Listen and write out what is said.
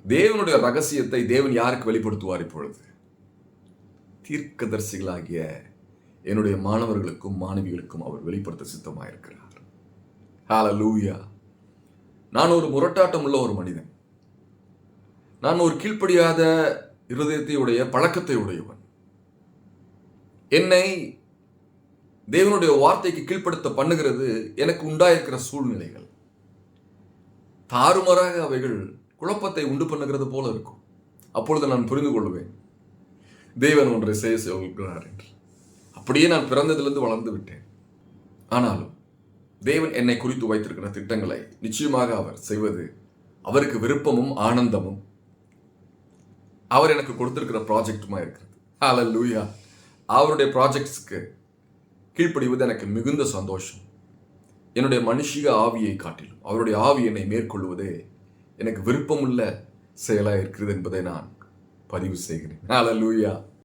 தேவனுடைய ரகசியத்தை தேவன் யாருக்கு வெளிப்படுத்துவார்? இப்பொழுது தீர்க்கதரிசிகளாகிய என்னுடைய மாணவர்களுக்கும் மாணவிகளுக்கும் அவர் வெளிப்படுத்த சித்தமாயிருக்கிறார். ஹல்லேலூயா. நான் ஒரு முரட்டாட்டம் உள்ள ஒரு மனிதன். நான் ஒரு கீழ்ப்படியாத இருதயத்தை உடைய பழக்கத்தை உடையவன். என்னை தேவனுடைய வார்த்தைக்கு கீழ்ப்படுத்த பண்ணுகிறது எனக்கு உண்டாயிருக்கிற சூழ்நிலைகள். தாறுமாறாக அவைகள் குழப்பத்தை உண்டு பண்ணுகிறது போல இருக்கும். அப்பொழுது நான் புரிந்து கொள்வேன், தேவன் ஒன்றை செய்ய சொல்கிறார் என்று. அப்படியே நான் பிறந்ததிலிருந்து வளர்ந்து விட்டேன். ஆனாலும் தேவன் என்னை குறித்து வைத்திருக்கிற திட்டங்களை நிச்சயமாக அவர் செய்வது அவருக்கு விருப்பமும் ஆனந்தமும் அவர் எனக்கு கொடுத்திருக்கிற ப்ராஜெக்டுமா இருக்கிறது. ஹல்லேலூயா. அவருடைய ப்ராஜெக்ட்ஸ்க்கு கீழ்ப்படிவது எனக்கு மிகுந்த சந்தோஷம். என்னுடைய மனுஷிக ஆவியை காட்டிலும் அவருடைய ஆவி என்னை மேற்கொள்வதே எனக்கு விருப்பமுள்ள செயலாக இருக்கிறது என்பதை நான் பதிவு செய்கிறேன். ஹல்லேலூயா.